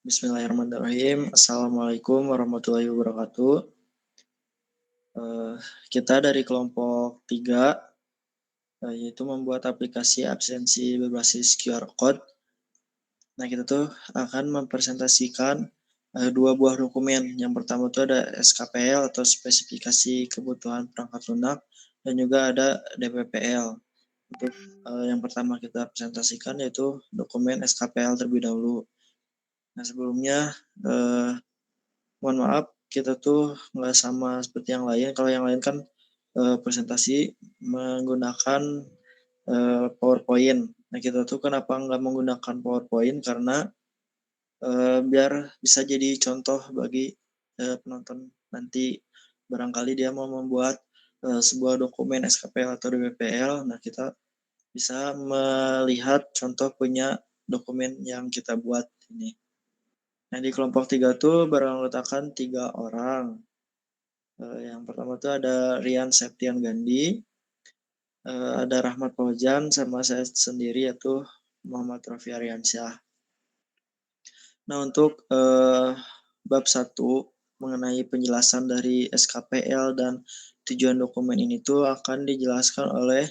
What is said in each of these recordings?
Bismillahirrahmanirrahim. Assalamualaikum warahmatullahi wabarakatuh. Kita dari kelompok 3, yaitu membuat aplikasi absensi berbasis QR Code. Nah, kita tuh akan mempresentasikan 2 buah dokumen. Yang pertama tuh ada SKPL atau spesifikasi kebutuhan perangkat lunak, dan juga ada DPPL. Untuk yang pertama kita presentasikan yaitu dokumen SKPL terlebih dahulu. Nah, sebelumnya mohon maaf, kita tuh nggak sama seperti yang lain. Kalau yang lain kan presentasi menggunakan PowerPoint. Nah, kita tuh kenapa nggak menggunakan PowerPoint, karena biar bisa jadi contoh bagi penonton nanti. Barangkali dia mau membuat sebuah dokumen SKPL atau DPPL, nah kita bisa melihat contoh punya dokumen yang kita buat ini. Nah, di kelompok 3 tuh beranggotakan 3 orang. Yang pertama tuh ada Rian Septian Gandhi, ada Rahmat Fauzan, sama saya sendiri yaitu Muhammad Raffi Aryansyah. Nah, untuk bab 1 mengenai penjelasan dari SKPL dan tujuan dokumen ini tuh akan dijelaskan oleh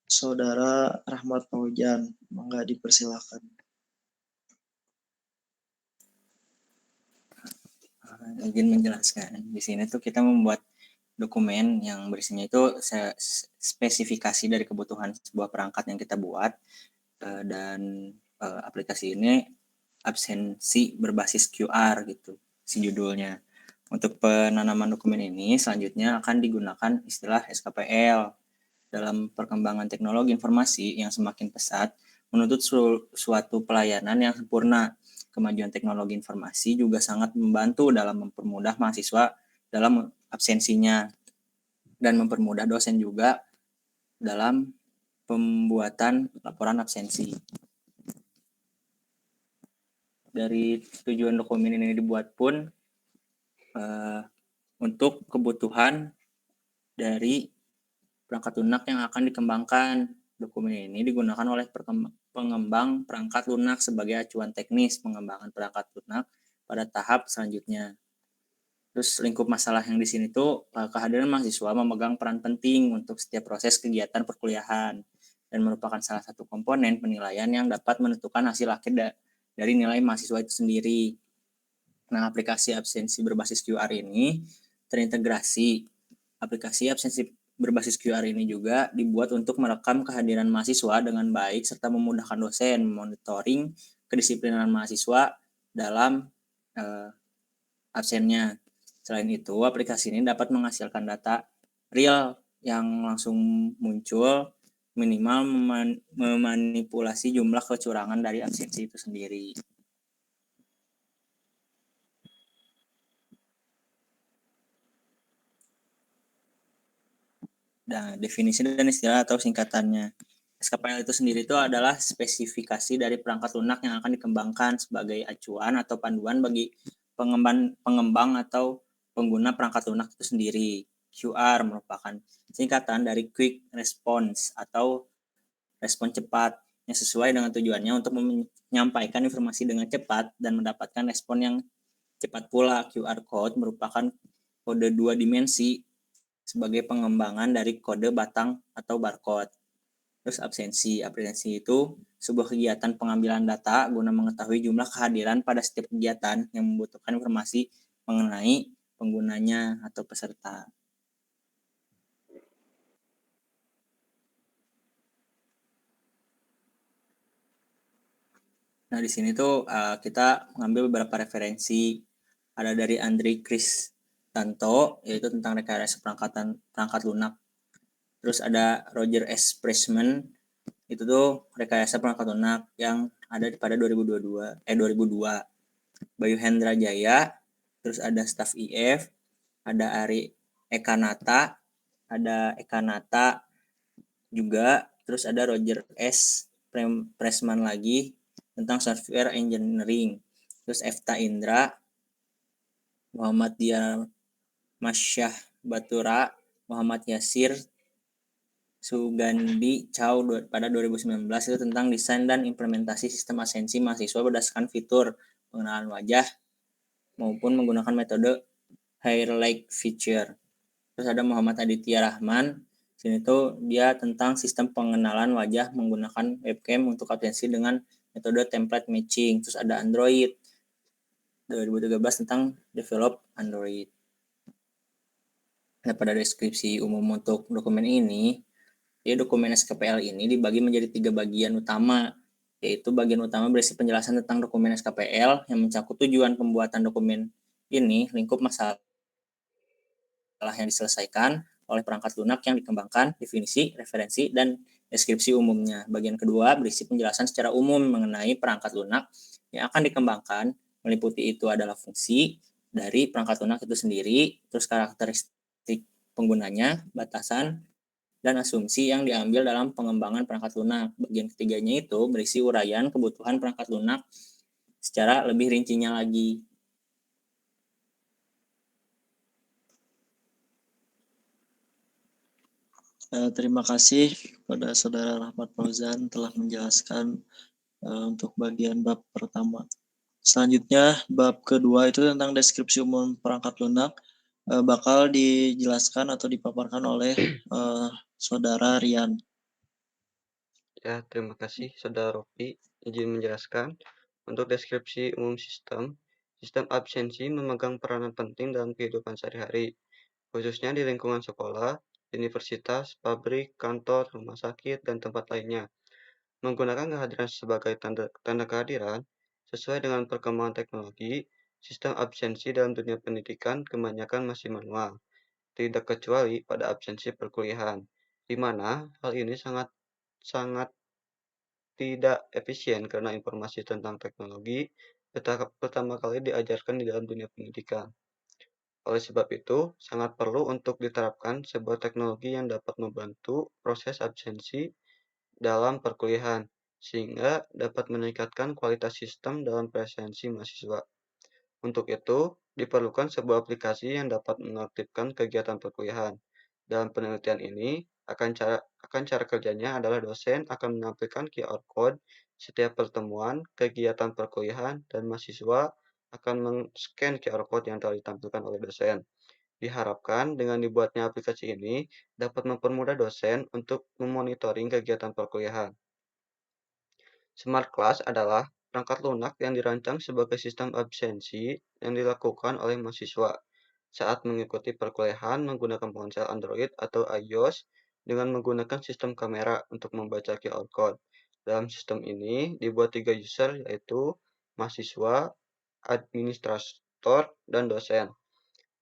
Saudara Rahmat Fauzan. Mangga dipersilakan. Izin menjelaskan. Di sini tuh kita membuat dokumen yang berisinya itu spesifikasi dari kebutuhan sebuah perangkat yang kita buat, dan aplikasi ini absensi berbasis QR gitu si judulnya. Untuk penanaman dokumen ini selanjutnya akan digunakan istilah SKPL. Dalam perkembangan teknologi informasi yang semakin pesat menuntut suatu pelayanan yang sempurna. Kemajuan teknologi informasi juga sangat membantu dalam mempermudah mahasiswa dalam absensinya dan mempermudah dosen juga dalam pembuatan laporan absensi. Dari tujuan dokumen ini dibuat pun untuk kebutuhan dari perangkat lunak yang akan dikembangkan. Dokumen ini digunakan oleh pengembang perangkat lunak sebagai acuan teknis pengembangan perangkat lunak pada tahap selanjutnya. Terus lingkup masalah yang di sini tuh kehadiran mahasiswa memegang peran penting untuk setiap proses kegiatan perkuliahan dan merupakan salah satu komponen penilaian yang dapat menentukan hasil akhir dari nilai mahasiswa itu sendiri. Nah, aplikasi absensi berbasis QR ini terintegrasi. Aplikasi absensi berbasis QR ini juga dibuat untuk merekam kehadiran mahasiswa dengan baik serta memudahkan dosen monitoring kedisiplinan mahasiswa dalam absennya. Selain itu, aplikasi ini dapat menghasilkan data real yang langsung muncul, minimal memanipulasi jumlah kecurangan dari absensi itu sendiri. Nah, definisi dan istilah atau singkatannya. SKPL itu sendiri itu adalah spesifikasi dari perangkat lunak yang akan dikembangkan sebagai acuan atau panduan bagi pengembang atau pengguna perangkat lunak itu sendiri. QR merupakan singkatan dari Quick Response atau respon cepat yang sesuai dengan tujuannya untuk menyampaikan informasi dengan cepat dan mendapatkan respon yang cepat pula. QR Code merupakan kode 2 dimensi sebagai pengembangan dari kode batang atau barcode. Terus absensi itu sebuah kegiatan pengambilan data guna mengetahui jumlah kehadiran pada setiap kegiatan yang membutuhkan informasi mengenai penggunanya atau peserta. Nah, di sini tuh kita mengambil beberapa referensi. Ada dari Andri Kristanto, yaitu tentang rekayasa perangkat lunak. Terus ada Roger S. Pressman, itu tuh rekayasa perangkat lunak yang ada pada 2002. Bayu Hendra Jaya, terus ada staf IF, ada Ari Ekanata, juga, terus ada Roger S. Pressman lagi tentang software engineering. Terus Efta Indra, Muhammad Dia Masyah Batura, Muhammad Yasir Sugandi Chow pada 2019 itu tentang desain dan implementasi sistem absensi mahasiswa berdasarkan fitur pengenalan wajah maupun menggunakan metode hair like feature. Terus ada Muhammad Aditya Rahman. Sini tuh dia tentang sistem pengenalan wajah menggunakan webcam untuk absensi dengan metode template matching. Terus ada Android 2013 tentang develop Android. Nah, pada deskripsi umum untuk dokumen ini, dokumen SKPL ini dibagi menjadi 3 bagian utama, yaitu bagian utama berisi penjelasan tentang dokumen SKPL yang mencakup tujuan pembuatan dokumen ini, lingkup masalah yang diselesaikan oleh perangkat lunak yang dikembangkan, definisi, referensi, dan deskripsi umumnya. Bagian kedua berisi penjelasan secara umum mengenai perangkat lunak yang akan dikembangkan, meliputi itu adalah fungsi dari perangkat lunak itu sendiri, terus karakteristik penggunanya, batasan, dan asumsi yang diambil dalam pengembangan perangkat lunak. Bagian ketiganya itu berisi uraian kebutuhan perangkat lunak secara lebih rincinya lagi. Terima kasih kepada Saudara Rahmat Fauzan telah menjelaskan untuk bagian bab pertama. Selanjutnya, bab kedua itu tentang deskripsi umum perangkat lunak bakal dijelaskan atau dipaparkan oleh Saudara Rian. Ya, terima kasih Saudara Rofi. Izin menjelaskan, untuk deskripsi umum sistem absensi memegang peranan penting dalam kehidupan sehari-hari, khususnya di lingkungan sekolah, universitas, pabrik, kantor, rumah sakit, dan tempat lainnya. Menggunakan kehadiran sebagai tanda kehadiran, sesuai dengan perkembangan teknologi, sistem absensi dalam dunia pendidikan kebanyakan masih manual, tidak kecuali pada absensi perkuliahan, di mana hal ini sangat sangat tidak efisien karena informasi tentang teknologi pertama kali diajarkan di dalam dunia pendidikan. Oleh sebab itu, sangat perlu untuk diterapkan sebuah teknologi yang dapat membantu proses absensi dalam perkuliahan, sehingga dapat meningkatkan kualitas sistem dalam presensi mahasiswa. Untuk itu, diperlukan sebuah aplikasi yang dapat mengaktifkan kegiatan perkuliahan. Dalam penelitian ini, akan cara kerjanya adalah dosen akan menampilkan QR code setiap pertemuan, kegiatan perkuliahan, dan mahasiswa akan men-scan QR code yang telah ditampilkan oleh dosen. Diharapkan dengan dibuatnya aplikasi ini dapat mempermudah dosen untuk memonitoring kegiatan perkuliahan. Smart Class adalah perangkat lunak yang dirancang sebagai sistem absensi yang dilakukan oleh mahasiswa saat mengikuti perkuliahan menggunakan ponsel Android atau iOS dengan menggunakan sistem kamera untuk membaca QR code. Dalam sistem ini dibuat 3 user, yaitu mahasiswa, administrator, dan dosen.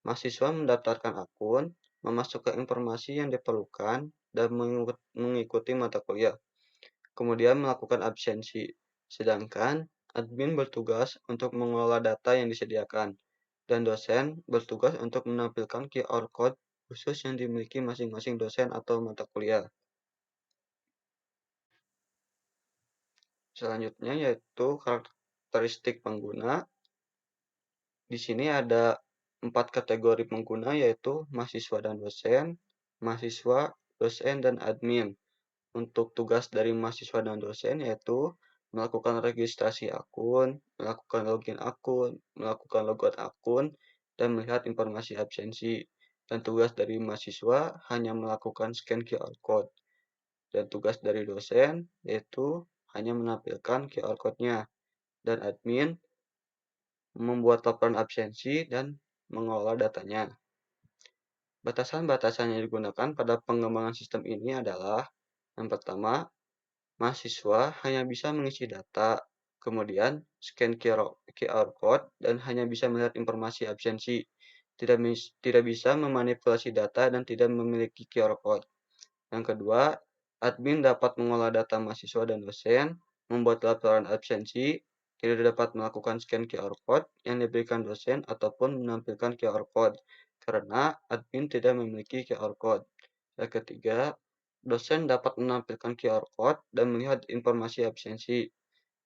Mahasiswa mendaftarkan akun, memasukkan informasi yang diperlukan, dan mengikuti mata kuliah, kemudian melakukan absensi. Sedangkan admin bertugas untuk mengelola data yang disediakan, dan dosen bertugas untuk menampilkan QR code khusus yang dimiliki masing-masing dosen atau mata kuliah. Selanjutnya yaitu karakteristik pengguna. Di sini ada 4 kategori pengguna, yaitu mahasiswa dan dosen, mahasiswa, dosen, dan admin. Untuk tugas dari mahasiswa dan dosen yaitu melakukan registrasi akun, melakukan login akun, melakukan logout akun, dan melihat informasi absensi. Dan tugas dari mahasiswa hanya melakukan scan QR code. Dan tugas dari dosen yaitu hanya menampilkan QR code-nya. Dan admin membuat laporan absensi dan mengelola datanya. Batasan-batasan yang digunakan pada pengembangan sistem ini adalah yang pertama, mahasiswa hanya bisa mengisi data, kemudian scan QR code, dan hanya bisa melihat informasi absensi. Tidak bisa memanipulasi data dan tidak memiliki QR code. Yang kedua, admin dapat mengolah data mahasiswa dan dosen, membuat laporan absensi, tidak dapat melakukan scan QR code yang diberikan dosen ataupun menampilkan QR code, karena admin tidak memiliki QR code. Yang ketiga, dosen dapat menampilkan QR code dan melihat informasi absensi.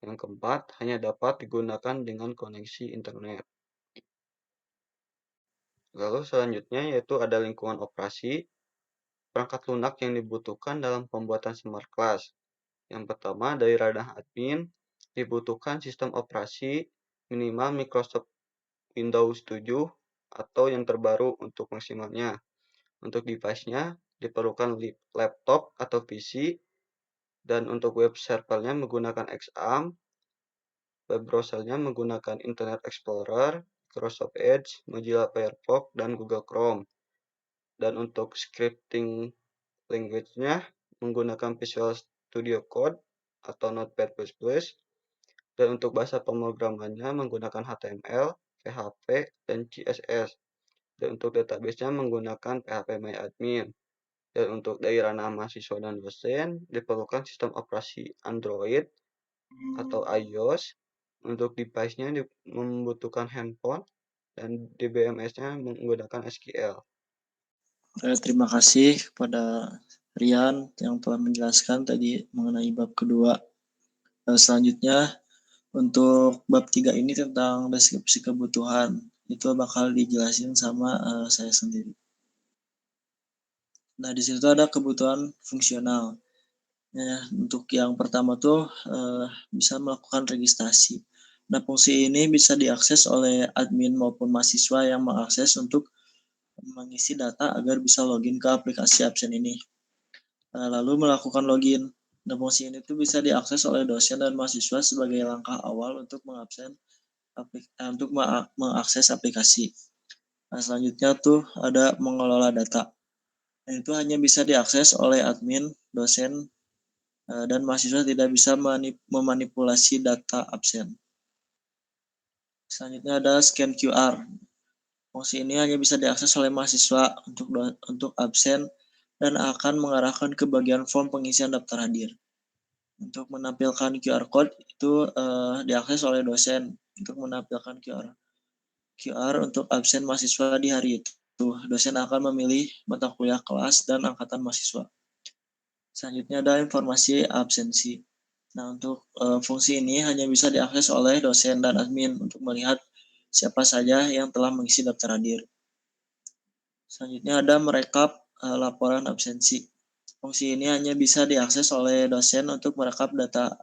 Yang keempat, hanya dapat digunakan dengan koneksi internet. Lalu selanjutnya yaitu ada lingkungan operasi, perangkat lunak yang dibutuhkan dalam pembuatan smart class. Yang pertama, dari ranah admin, dibutuhkan sistem operasi minimal Microsoft Windows 7 atau yang terbaru untuk maksimalnya. Untuk device-nya diperlukan laptop atau PC, dan untuk web servernya menggunakan XAMPP, web browsernya menggunakan Internet Explorer, Microsoft Edge, Mozilla Firefox, dan Google Chrome. Dan untuk scripting language-nya menggunakan Visual Studio Code atau Notepad++, dan untuk bahasa pemrogramannya menggunakan HTML, PHP, dan CSS. Dan untuk database-nya menggunakan PHP-MyAdmin. Dan untuk dari ranah mahasiswa dan dosen diperlukan sistem operasi Android atau iOS. Untuk device-nya membutuhkan handphone, dan DBMS-nya menggunakan SQL. Terima kasih kepada Rian yang telah menjelaskan tadi mengenai bab kedua. Selanjutnya untuk bab 3 ini tentang deskripsi kebutuhan. Itu bakal dijelasin sama saya sendiri. Nah, di situ ada kebutuhan fungsional. Ya, untuk yang pertama tuh bisa melakukan registrasi. Nah, fungsi ini bisa diakses oleh admin maupun mahasiswa yang mengakses untuk mengisi data agar bisa login ke aplikasi absen ini. Lalu melakukan login. Nah, fungsi ini tuh bisa diakses oleh dosen dan mahasiswa sebagai langkah awal untuk mengakses aplikasi. Nah, selanjutnya tuh ada mengelola data. Nah, itu hanya bisa diakses oleh admin, dosen, dan mahasiswa tidak bisa memanipulasi data absen. Selanjutnya ada scan QR. Fungsi ini hanya bisa diakses oleh mahasiswa untuk absen dan akan mengarahkan ke bagian form pengisian daftar hadir. Untuk menampilkan QR code itu diakses oleh dosen untuk menampilkan QR untuk absen mahasiswa di hari itu. Dosen akan memilih mata kuliah kelas dan angkatan mahasiswa. Selanjutnya ada informasi absensi. Nah, untuk fungsi ini hanya bisa diakses oleh dosen dan admin untuk melihat siapa saja yang telah mengisi daftar hadir. Selanjutnya ada merekap laporan absensi. Fungsi ini hanya bisa diakses oleh dosen untuk merekap data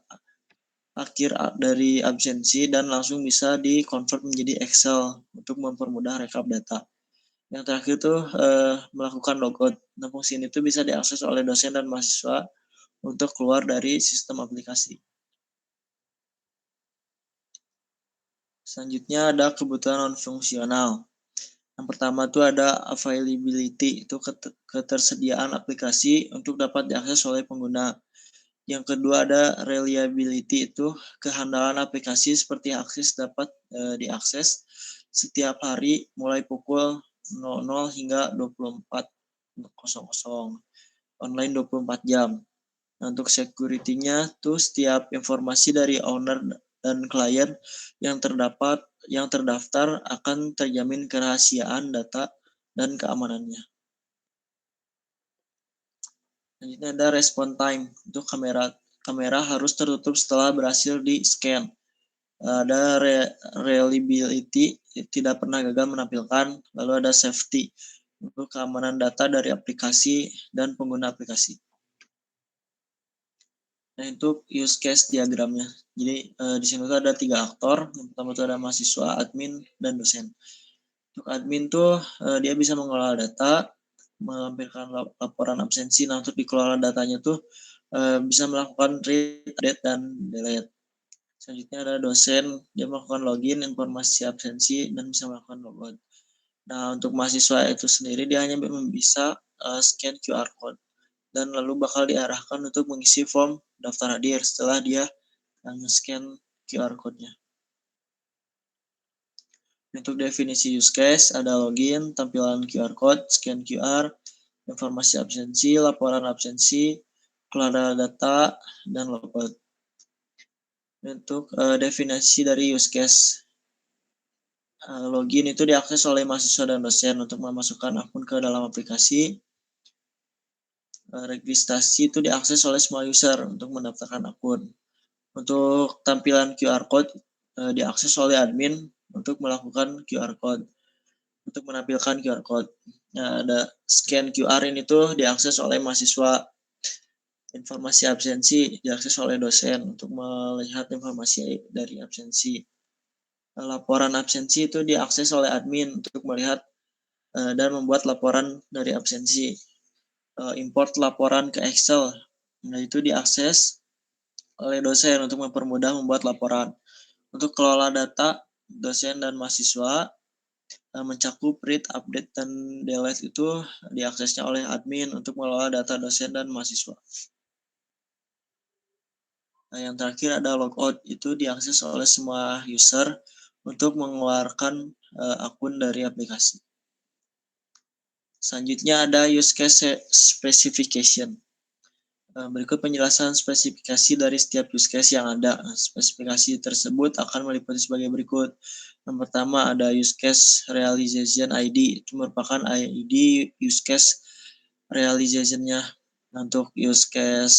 akhir dari absensi dan langsung bisa di-convert menjadi Excel untuk mempermudah rekap data. Yang terakhir tuh melakukan logout. Nah, fungsi ini tuh bisa diakses oleh dosen dan mahasiswa untuk keluar dari sistem aplikasi. Selanjutnya ada kebutuhan non-fungsional. Yang pertama tuh ada availability, itu ketersediaan aplikasi untuk dapat diakses oleh pengguna. Yang kedua ada reliability, itu kehandalan aplikasi seperti akses dapat diakses setiap hari mulai pukul 00 hingga 24.00, online 24 jam. Nah, untuk security-nya tuh setiap informasi dari owner dan klien yang terdaftar akan terjamin kerahasiaan data dan keamanannya. Selanjutnya ada response time. Untuk kamera harus tertutup setelah berhasil di-scan. Ada reliability, tidak pernah gagal menampilkan. Lalu ada safety, untuk keamanan data dari aplikasi dan pengguna aplikasi. Nah, itu use case diagramnya. Jadi di sini tuh ada 3 aktor. Yang pertama tuh ada mahasiswa, admin, dan dosen. Untuk admin tuh dia bisa mengelola data, melampirkan laporan absensi. Nah, untuk dikelola datanya tuh bisa melakukan read, update, dan delete. Selanjutnya ada dosen, dia melakukan login, informasi absensi, dan bisa melakukan logout. Nah, untuk mahasiswa itu sendiri dia hanya bisa scan QR code dan lalu bakal diarahkan untuk mengisi form daftar hadir setelah dia scan QR code-nya. Untuk definisi use case ada login, tampilan QR code, scan QR, informasi absensi, laporan absensi, kelola data, dan logout. Untuk definisi dari use case, login itu diakses oleh mahasiswa dan dosen untuk memasukkan akun ke dalam aplikasi. Registrasi itu diakses oleh semua user untuk mendaftarkan akun. Untuk tampilan QR code diakses oleh admin untuk melakukan QR code, untuk menampilkan QR code. Nah, ada scan QR ini tuh diakses oleh mahasiswa. Informasi absensi diakses oleh dosen untuk melihat informasi dari absensi. Laporan absensi itu diakses oleh admin untuk melihat dan membuat laporan dari absensi. Import laporan ke Excel, nah itu diakses oleh dosen untuk mempermudah membuat laporan. Untuk kelola data, dosen dan mahasiswa mencakup read, update, dan delete itu diaksesnya oleh admin untuk mengelola data dosen dan mahasiswa. Nah, yang terakhir ada logout, itu diakses oleh semua user untuk mengeluarkan akun dari aplikasi. Selanjutnya ada use case specification. Berikut penjelasan spesifikasi dari setiap use case yang ada. Spesifikasi tersebut akan meliputi sebagai berikut. Yang pertama ada use case realization ID, itu merupakan ID use case realization-nya. Untuk use case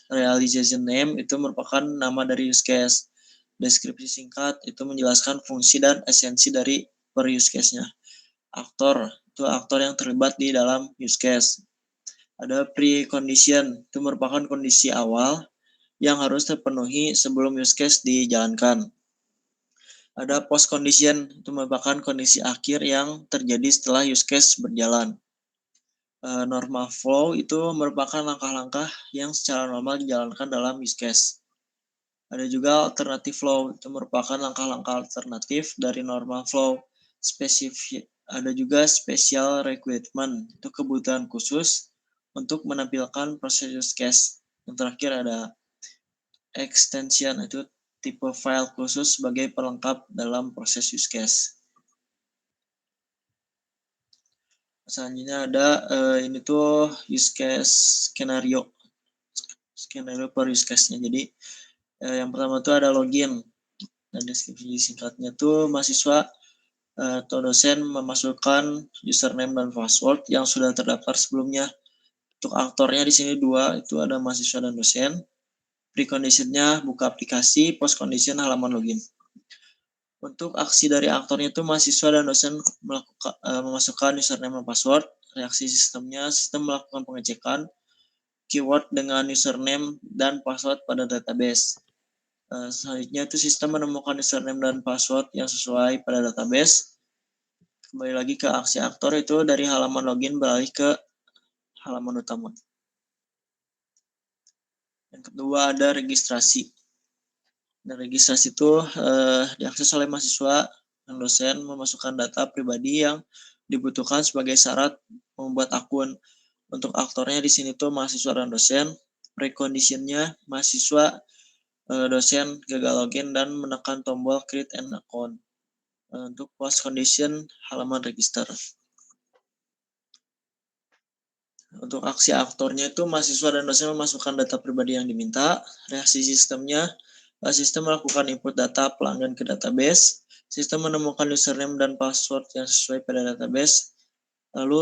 realization name itu merupakan nama dari use case. Deskripsi singkat itu menjelaskan fungsi dan esensi dari per use case-nya. Aktor, itu aktor yang terlibat di dalam use case. Ada precondition, itu merupakan kondisi awal yang harus terpenuhi sebelum use case dijalankan. Ada post condition, itu merupakan kondisi akhir yang terjadi setelah use case berjalan. Normal flow itu merupakan langkah-langkah yang secara normal dijalankan dalam use case. Ada juga alternative flow, itu merupakan langkah-langkah alternatif dari normal flow. Ada juga special requirement, itu kebutuhan khusus untuk menampilkan proses use case. Yang terakhir ada extension, itu tipe file khusus sebagai pelengkap dalam proses use case. Selanjutnya ada ini tuh use case skenario per use case-nya. Jadi yang pertama tuh ada login. Dan deskripsi singkatnya tuh mahasiswa atau dosen memasukkan username dan password yang sudah terdaftar sebelumnya. Untuk aktornya di sini dua, itu ada mahasiswa dan dosen. Preconditionnya buka aplikasi, post condition halaman login. Untuk aksi dari aktornya itu mahasiswa dan dosen memasukkan username dan password. Reaksi sistemnya, sistem melakukan pengecekan keyword dengan username dan password pada database. Selanjutnya itu sistem menemukan username dan password yang sesuai pada database. Kembali lagi ke aksi aktor, itu dari halaman login beralih ke halaman utama. Yang kedua ada registrasi. Dan registrasi itu diakses oleh mahasiswa dan dosen memasukkan data pribadi yang dibutuhkan sebagai syarat membuat akun. Untuk aktornya di sini tuh mahasiswa dan dosen. Preconditionnya mahasiswa dosen gagal login dan menekan tombol create an account. Untuk post condition halaman register. Untuk aksi aktornya itu mahasiswa dan dosen memasukkan data pribadi yang diminta. Reaksi sistemnya, sistem melakukan input data pelanggan ke database. Sistem menemukan username dan password yang sesuai pada database. Lalu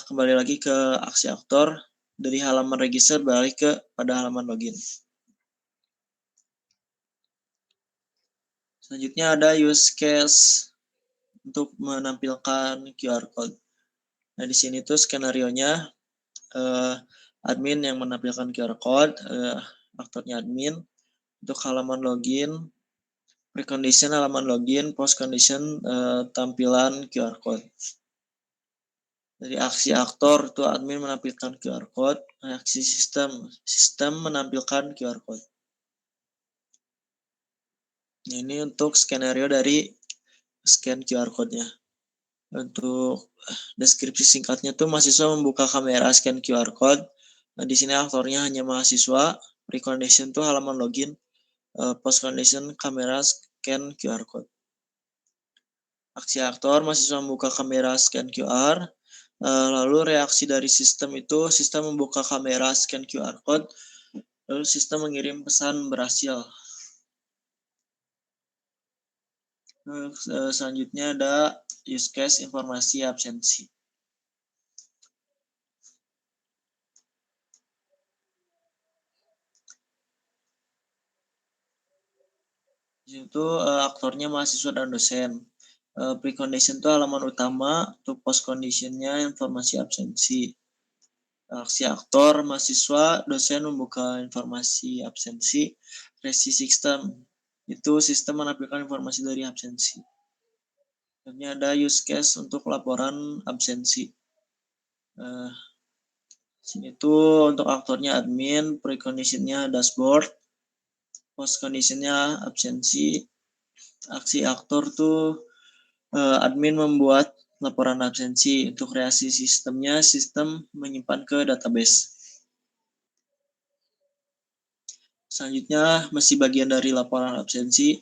kembali lagi ke aksi aktor, dari halaman register beralih ke pada halaman login. Selanjutnya ada use case untuk menampilkan QR code. Nah di sini tuh skenario-nya admin yang menampilkan QR code, aktornya admin. Untuk halaman login, precondition halaman login, post condition tampilan QR code. Dari aksi aktor itu admin menampilkan QR code, reaksi sistem menampilkan QR code. Ini untuk skenario dari scan QR code-nya. Untuk deskripsi singkatnya tuh mahasiswa membuka kamera scan QR code. Nah, di sini aktornya hanya mahasiswa. Precondition tuh halaman login. Post condition kamera scan QR code. Aksi aktor mahasiswa membuka kamera scan QR. Lalu reaksi dari sistem itu sistem membuka kamera scan QR code. Lalu sistem mengirim pesan berhasil. Selanjutnya ada use case informasi absensi. Di situ aktornya mahasiswa dan dosen. Precondition itu halaman utama, untuk post conditionnya informasi absensi. Aksi aktor mahasiswa dosen membuka informasi absensi. Reaksi sistem itu sistem menampilkan informasi dari absensi. Ini ada use case untuk laporan absensi. Sini tuh untuk aktornya admin, preconditionnya dashboard, post conditionnya absensi, aksi aktor tuh admin membuat laporan absensi. Untuk kreasi sistemnya, sistem menyimpan ke database. Selanjutnya masih bagian dari laporan absensi.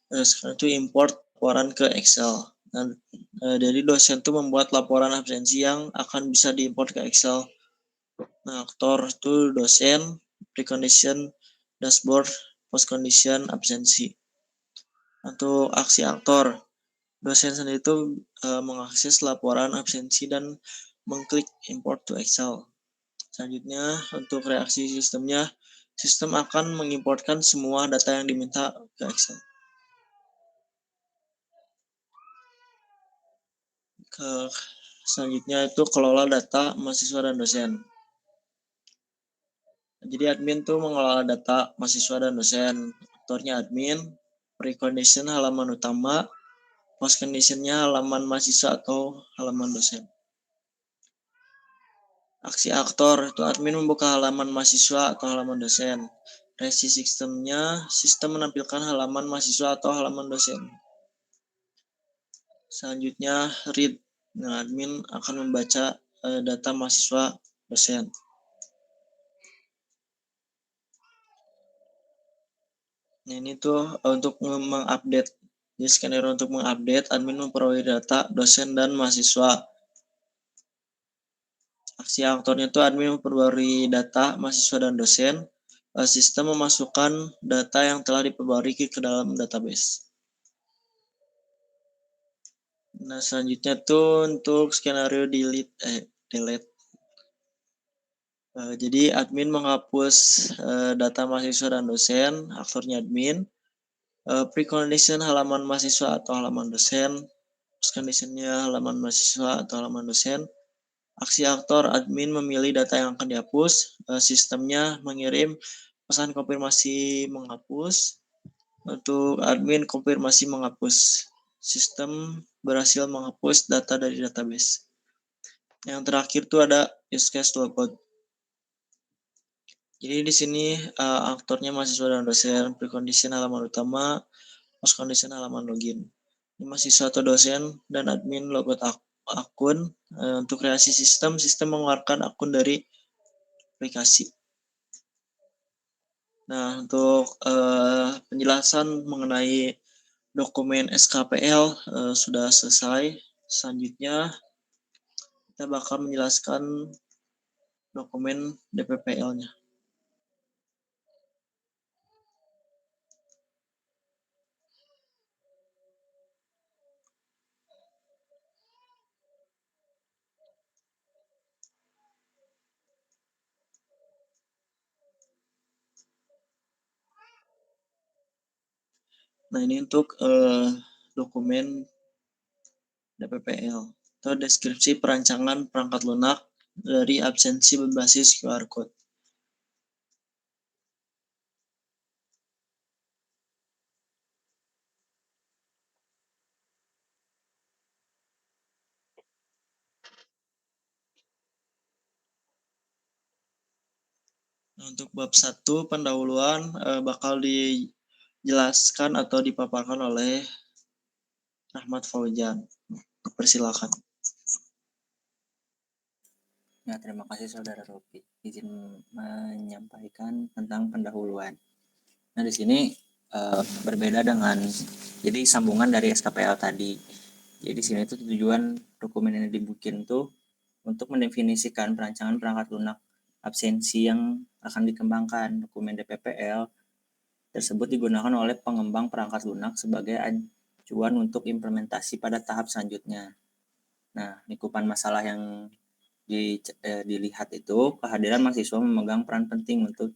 Sekarang itu import laporan ke Excel. Dan dari dosen tuh membuat laporan absensi yang akan bisa diimport ke Excel. Nah, aktor itu dosen, precondition, dashboard, post condition, absensi. Untuk aksi aktor, dosen sendiri itu mengakses laporan absensi dan mengklik import to Excel. Selanjutnya untuk reaksi sistemnya, sistem akan mengimportkan semua data yang diminta ke Excel. Selanjutnya itu kelola data mahasiswa dan dosen. Jadi admin tuh mengelola data mahasiswa dan dosen. Aktornya admin, precondition halaman utama, post conditionnya halaman mahasiswa atau halaman dosen. Aksi aktor itu admin membuka halaman mahasiswa atau halaman dosen. Reaksi sistemnya, sistem menampilkan halaman mahasiswa atau halaman dosen. Selanjutnya read. Nah, admin akan membaca data mahasiswa dosen. Nah, ini tuh untuk mengupdate. Di skenario untuk mengupdate, admin memperoleh data dosen dan mahasiswa. Aksi aktornya tuh admin memperbarui data mahasiswa dan dosen. Sistem memasukkan data yang telah diperbarui ke dalam database. Nah, selanjutnya tuh untuk skenario delete. Jadi admin menghapus data mahasiswa dan dosen, aktornya admin. Precondition halaman mahasiswa atau halaman dosen, post conditionnya halaman mahasiswa atau halaman dosen. Aksi aktor admin memilih data yang akan dihapus, sistemnya mengirim pesan konfirmasi menghapus. Untuk admin konfirmasi menghapus, sistem berhasil menghapus data dari database. Yang terakhir tuh ada use case logout. Jadi di sini aktornya mahasiswa dan dosen, precondition halaman utama, post condition halaman login. Ini mahasiswa atau dosen dan admin logout akun. Untuk kreasi sistem mengeluarkan akun dari aplikasi. Nah, untuk penjelasan mengenai dokumen SKPL sudah selesai. Selanjutnya kita bakal menjelaskan dokumen DPPL-nya. Nah, ini untuk dokumen DPPL atau deskripsi perancangan perangkat lunak dari absensi berbasis QR Code. Nah, untuk bab 1 pendahuluan bakal dijelaskan atau dipaparkan oleh Rahmat Fauzan. Persilakan. Ya, terima kasih Saudara Ropi. Izin menyampaikan tentang pendahuluan. Nah, di sini berbeda dengan jadi sambungan dari SKPL tadi. Jadi di sini tuh tujuan dokumen yang dibikin tuh untuk mendefinisikan perancangan perangkat lunak absensi yang akan dikembangkan. Dokumen DPPL tersebut digunakan oleh pengembang perangkat lunak sebagai acuan untuk implementasi pada tahap selanjutnya. Nah, lingkupan masalah yang dilihat itu kehadiran mahasiswa memegang peran penting untuk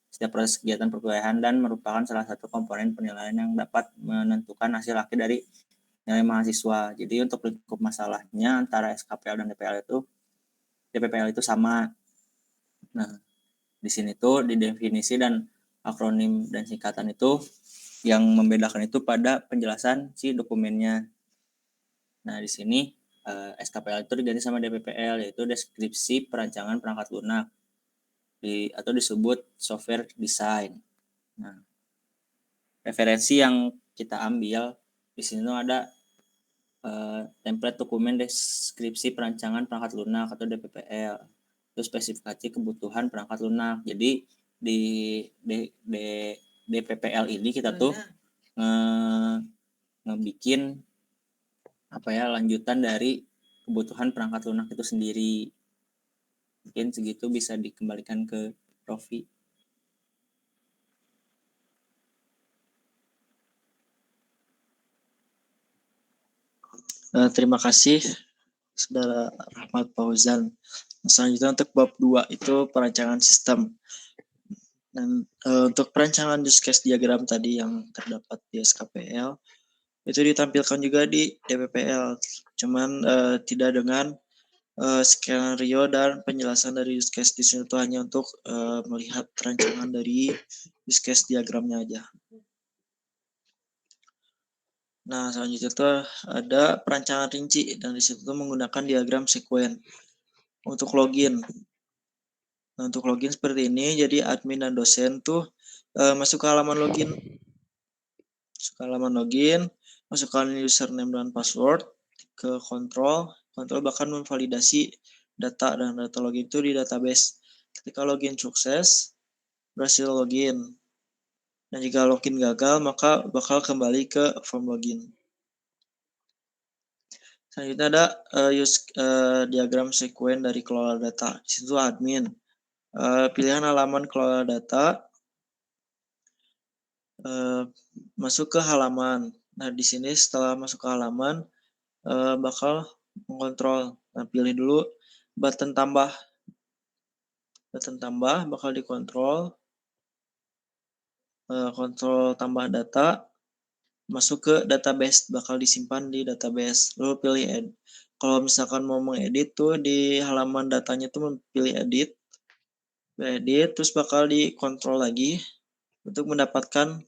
setiap proses kegiatan perkuliahan dan merupakan salah satu komponen penilaian yang dapat menentukan hasil akhir dari nilai mahasiswa. Jadi untuk lingkup masalahnya antara SKPL dan DPPL itu sama. Nah, di sini tuh di definisi dan akronim dan singkatan itu yang membedakan itu pada penjelasan si dokumennya. Nah, di sini SKPL itu diganti sama DPPL, yaitu deskripsi perancangan perangkat lunak atau disebut software design. Nah, referensi yang kita ambil di sini tuh ada template dokumen deskripsi perancangan perangkat lunak atau DPPL. Itu spesifikasi kebutuhan perangkat lunak. Jadi di DPPL ini kita tuh ngebikin lanjutan dari kebutuhan perangkat lunak itu sendiri. Mungkin segitu bisa dikembalikan ke Rofi. Terima kasih Saudara Rahmat Fauzan. Selanjutnya untuk bab 2 itu perancangan sistem. Dan untuk perancangan use case diagram tadi yang terdapat di SKPL itu ditampilkan juga di DPPL, cuman tidak dengan skenario dan penjelasan dari use case. Di sini itu hanya untuk melihat perancangan dari use case diagramnya aja. Nah, selanjutnya itu ada perancangan rinci, dan di situ menggunakan diagram sekuen untuk login. Nah, untuk login seperti ini, jadi admin dan dosen tuh masuk ke halaman login. Masukkan username dan password ke kontrol bahkan memvalidasi data dan data login itu di database. Ketika login sukses, berhasil login. Dan jika login gagal, maka bakal kembali ke form login. Selanjutnya ada diagram sekuen dari kelola data. Di situ admin. Pilihan halaman kelola data, masuk ke halaman. Nah, di sini setelah masuk ke halaman, bakal mengontrol. Nah, pilih dulu button tambah. Button tambah bakal dikontrol. Kontrol tambah data, masuk ke database, bakal disimpan di database. Lalu pilih edit. Kalau misalkan mau mengedit tuh di halaman datanya tuh pilih edit. Terus bakal dikontrol lagi untuk mendapatkan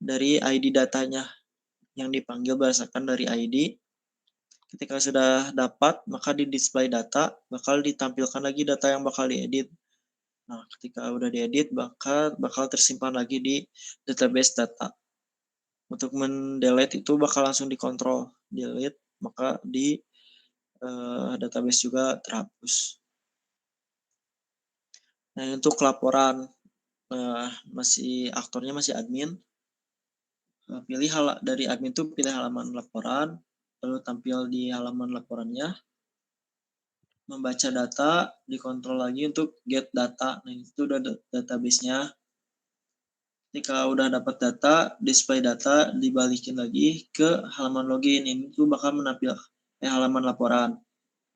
dari ID datanya yang dipanggil berdasarkan dari ID. Ketika sudah dapat, maka di display data bakal ditampilkan lagi data yang bakal diedit. Nah, ketika udah diedit, bakal tersimpan lagi di database data. Untuk mendelete itu bakal langsung dikontrol, delete, maka di database juga terhapus. Nah, untuk laporan, aktornya masih admin. Pilih dari admin itu pilih halaman laporan, lalu tampil di halaman laporannya. Membaca data, dikontrol lagi untuk get data. Nah, itu udah database-nya. Ketika udah dapat data, display data, dibalikin lagi ke halaman login. Ini tuh bakal menampilkan halaman laporan.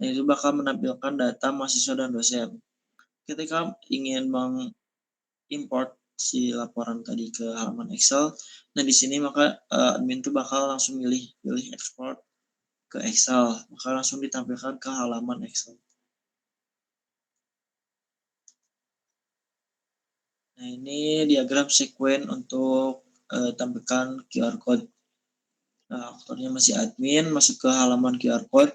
Nah, itu bakal menampilkan data mahasiswa dan dosen. Ketika ingin mengimport si laporan tadi ke halaman Excel, nah di sini maka admin tuh bakal langsung pilih export ke Excel, bakal langsung ditampilkan ke halaman Excel. Nah, ini diagram sekuen untuk tampilkan QR code. Nah, aktornya masih admin, masuk ke halaman QR code.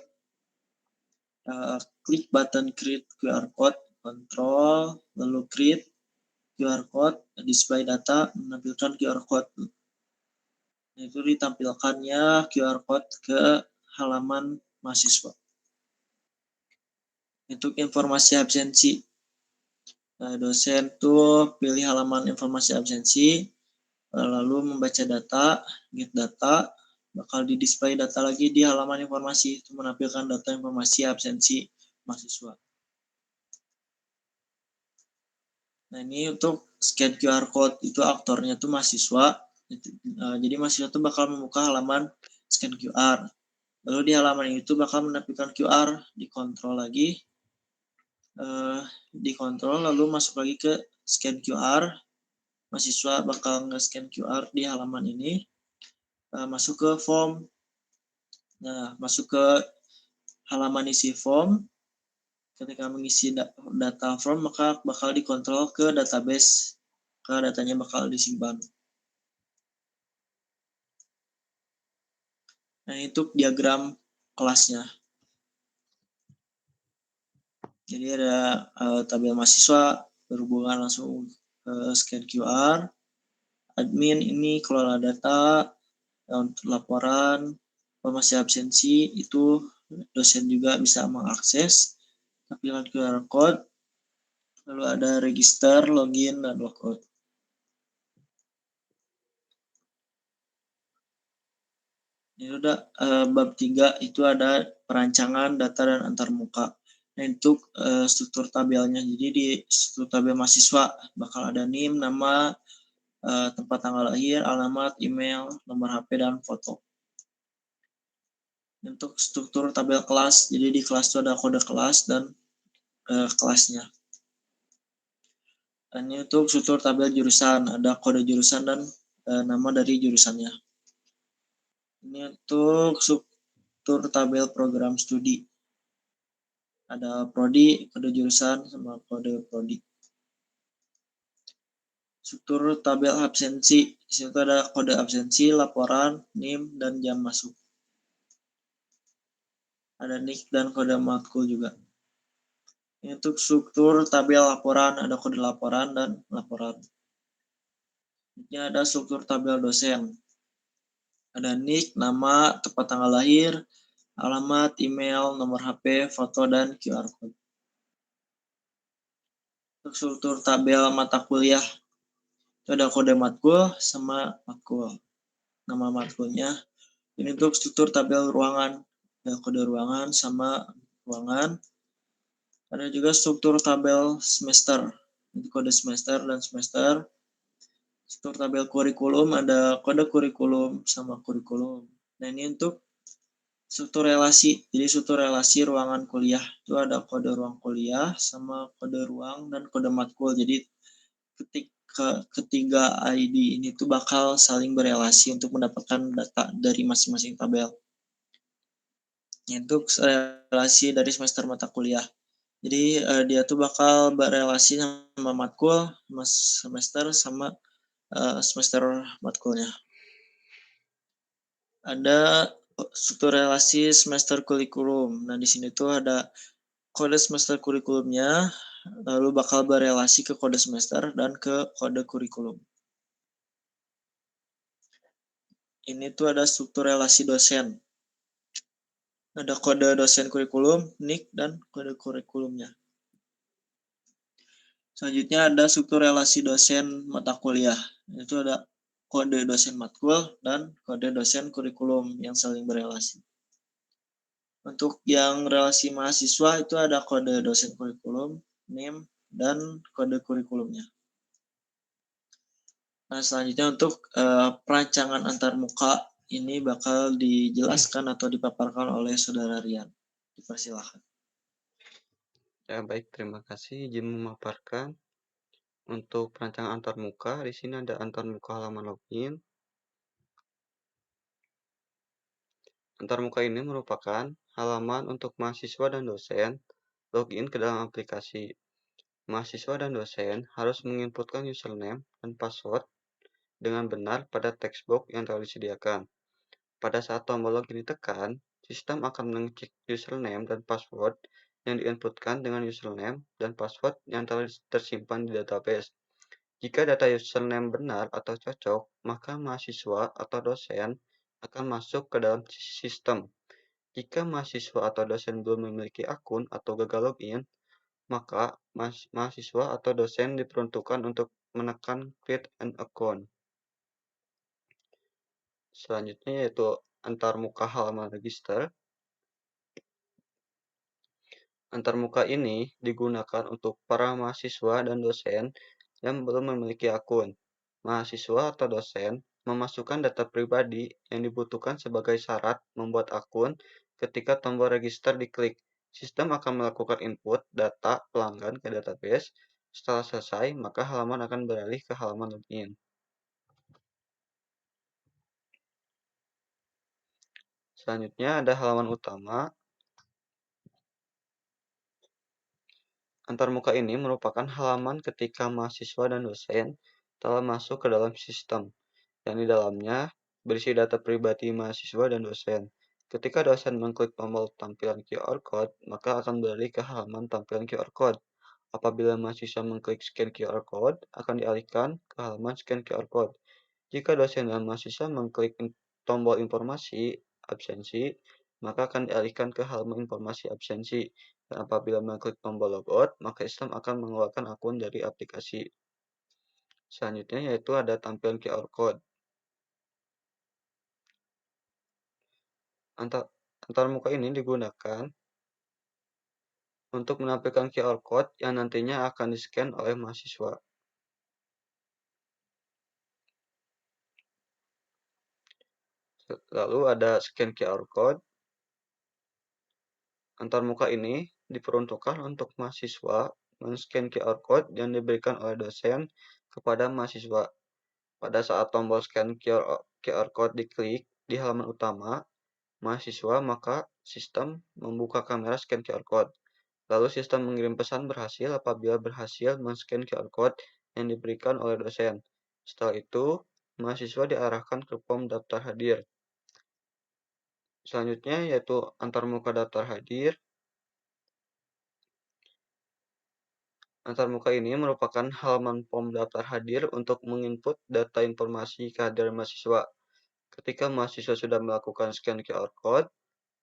Klik button create QR code, kontrol, lalu create QR code, display data, menampilkan QR code. Nah, itu ditampilkannya QR code ke halaman mahasiswa. Untuk informasi absensi, dosen tuh pilih halaman informasi absensi, lalu membaca data, get data, bakal di display data lagi di halaman informasi, itu menampilkan data informasi absensi mahasiswa. Nah, ini untuk scan QR code, itu aktornya tuh mahasiswa. Jadi mahasiswa tuh bakal membuka halaman scan QR. Lalu di halaman itu bakal menampilkan QR, dikontrol lagi. Dikontrol lalu masuk lagi ke scan QR. Mahasiswa bakal nge-scan QR di halaman ini. Masuk ke form. Nah, masuk ke halaman isi form. Ketika mengisi data form, maka bakal dikontrol ke database. Karena datanya bakal disimpan. Nah, itu diagram kelasnya. Jadi ada tabel mahasiswa berhubungan langsung scan QR, admin ini kelola data, untuk laporan, informasi absensi itu dosen juga bisa mengakses tampilan QR code, lalu ada register, login, dan logout. Ini udah bab 3 itu ada perancangan data dan antarmuka. Nah, untuk struktur tabelnya, jadi di struktur tabel mahasiswa bakal ada NIM, nama, tempat tanggal lahir, alamat, email, nomor HP, dan foto. Untuk struktur tabel kelas, jadi di kelas itu ada kode kelas dan kelasnya. Dan ini untuk struktur tabel jurusan, ada kode jurusan dan nama dari jurusannya. Ini untuk struktur tabel program studi. Ada prodi, kode jurusan, sama kode prodi. Struktur tabel absensi, di situ ada kode absensi, laporan, NIM, dan jam masuk. Ada NIK dan kode matkul juga. Ini untuk struktur tabel laporan, ada kode laporan dan laporan. Ini ada struktur tabel dosen. Ada NIK, nama, tempat tanggal lahir, alamat, email, nomor HP, foto, dan QR code. Untuk struktur tabel mata kuliah, itu ada kode matkul sama matkul. Nama matkulnya. Ini untuk struktur tabel ruangan, ada kode ruangan sama ruangan. Ada juga struktur tabel semester, ini kode semester dan semester. Struktur tabel kurikulum, ada kode kurikulum sama kurikulum. Nah, ini untuk struktur relasi. Jadi struktur relasi ruangan kuliah itu ada kode ruang kuliah sama kode ruang dan kode matkul. Jadi ketiga ID ini tuh bakal saling berelasi untuk mendapatkan data dari masing-masing tabel. Untuk relasi dari semester mata kuliah. Jadi dia tuh bakal berelasi sama matkul, semester sama semester matkulnya. Ada struktur relasi semester kurikulum. Nah, di sini tuh ada kode semester kurikulumnya, lalu bakal berelasi ke kode semester dan ke kode kurikulum. Ini tuh ada struktur relasi dosen. Ada kode dosen kurikulum, NIK, dan kode kurikulumnya. Selanjutnya ada struktur relasi dosen mata kuliah. Itu ada kode dosen matkul dan kode dosen kurikulum yang saling berelasi. Untuk yang relasi mahasiswa itu ada kode dosen kurikulum, NIM, dan kode kurikulumnya. Nah, selanjutnya untuk perancangan antarmuka ini bakal dijelaskan atau dipaparkan oleh Saudara Rian. Dipersilakan. Ya, baik, terima kasih izin memaparkan. Untuk perancangan antarmuka, di sini ada antarmuka halaman login. Antarmuka ini merupakan halaman untuk mahasiswa dan dosen login ke dalam aplikasi. Mahasiswa dan dosen harus menginputkan username dan password dengan benar pada text box yang telah disediakan. Pada saat tombol login ditekan, sistem akan mengecek username dan password yang diinputkan dengan username dan password yang telah tersimpan di database. Jika data username benar atau cocok, maka mahasiswa atau dosen akan masuk ke dalam sistem. Jika mahasiswa atau dosen belum memiliki akun atau gagal login, maka mahasiswa atau dosen diperuntukkan untuk menekan Create an Account. Selanjutnya yaitu antarmuka halaman register. Antarmuka ini digunakan untuk para mahasiswa dan dosen yang belum memiliki akun. Mahasiswa atau dosen memasukkan data pribadi yang dibutuhkan sebagai syarat membuat akun ketika tombol register diklik. Sistem akan melakukan input data pelanggan ke database. Setelah selesai, maka halaman akan beralih ke halaman login. Selanjutnya ada halaman utama. Antarmuka ini merupakan halaman ketika mahasiswa dan dosen telah masuk ke dalam sistem, yang di dalamnya berisi data pribadi mahasiswa dan dosen. Ketika dosen mengklik tombol tampilan QR Code, maka akan beralih ke halaman tampilan QR Code. Apabila mahasiswa mengklik scan QR Code, akan dialihkan ke halaman scan QR Code. Jika dosen dan mahasiswa mengklik tombol informasi absensi, maka akan dialihkan ke halaman informasi absensi. Dan apabila mengklik tombol logout, maka sistem akan mengeluarkan akun dari aplikasi. Selanjutnya yaitu ada tampilan QR Code. Antarmuka ini digunakan untuk menampilkan QR Code yang nantinya akan di-scan oleh mahasiswa. Lalu ada scan QR Code. Antarmuka ini diperuntukkan untuk mahasiswa men-scan QR Code yang diberikan oleh dosen kepada mahasiswa. Pada saat tombol scan QR Code diklik di halaman utama mahasiswa, maka sistem membuka kamera scan QR Code. Lalu sistem mengirim pesan berhasil apabila berhasil men-scan QR Code yang diberikan oleh dosen. Setelah itu, mahasiswa diarahkan ke form daftar hadir. Selanjutnya yaitu antarmuka daftar hadir. Antarmuka ini merupakan halaman form daftar hadir untuk menginput data informasi kehadiran mahasiswa. Ketika mahasiswa sudah melakukan scan QR Code,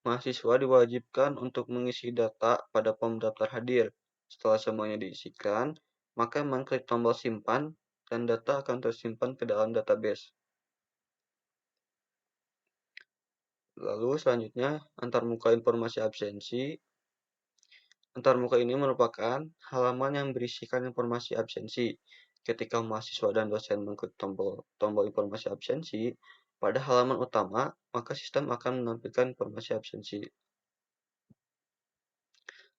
mahasiswa diwajibkan untuk mengisi data pada form daftar hadir. Setelah semuanya diisikan, maka mengklik tombol simpan dan data akan tersimpan ke dalam database. Lalu selanjutnya antarmuka informasi absensi. Antarmuka ini merupakan halaman yang berisikan informasi absensi. Ketika mahasiswa dan dosen mengklik tombol informasi absensi pada halaman utama, maka sistem akan menampilkan informasi absensi.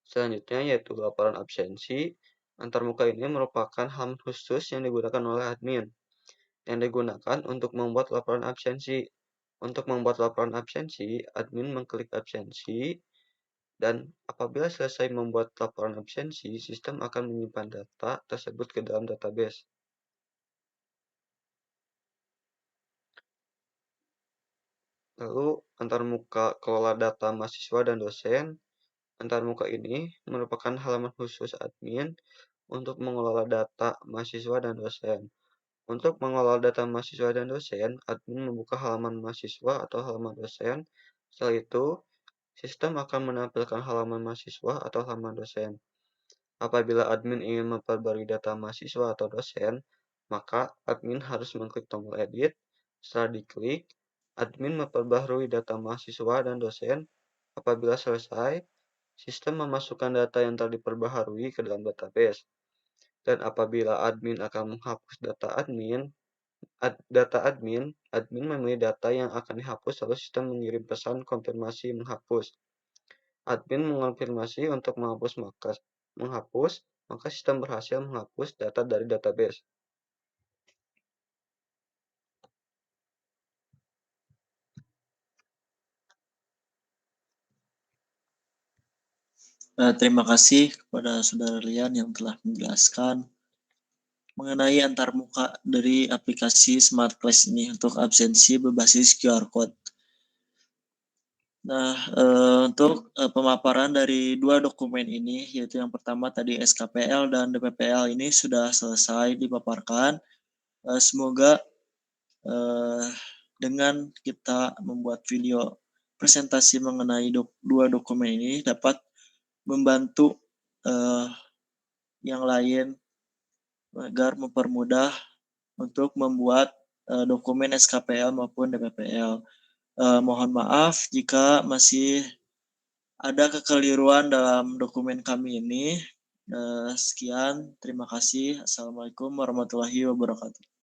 Selanjutnya yaitu laporan absensi. Antarmuka ini merupakan halaman khusus yang digunakan oleh admin, yang digunakan untuk membuat laporan absensi. Untuk membuat laporan absensi, admin mengklik absensi, dan apabila selesai membuat laporan absensi, sistem akan menyimpan data tersebut ke dalam database. Lalu, antarmuka kelola data mahasiswa dan dosen. Antarmuka ini merupakan halaman khusus admin untuk mengelola data mahasiswa dan dosen. Untuk mengelola data mahasiswa dan dosen, admin membuka halaman mahasiswa atau halaman dosen. Setelah itu, sistem akan menampilkan halaman mahasiswa atau halaman dosen. Apabila admin ingin memperbarui data mahasiswa atau dosen, maka admin harus mengklik tombol edit. Setelah diklik, admin memperbarui data mahasiswa dan dosen. Apabila selesai, sistem memasukkan data yang telah diperbaharui ke dalam database. Dan apabila admin akan menghapus data admin memilih data yang akan dihapus lalu sistem mengirim pesan konfirmasi menghapus. Admin mengonfirmasi untuk menghapus, maka sistem berhasil menghapus data dari database. Terima kasih kepada Saudara Rian yang telah menjelaskan mengenai antarmuka dari aplikasi Smart Class ini untuk absensi berbasis QR Code. Nah, untuk pemaparan dari dua dokumen ini, yaitu yang pertama tadi SKPL dan DPPL ini sudah selesai dipaparkan. Semoga dengan kita membuat video presentasi mengenai dua dokumen ini dapat membantu yang lain agar mempermudah untuk membuat dokumen SKPL maupun DPPL. Mohon maaf jika masih ada kekeliruan dalam dokumen kami ini. Sekian, terima kasih. Assalamualaikum warahmatullahi wabarakatuh.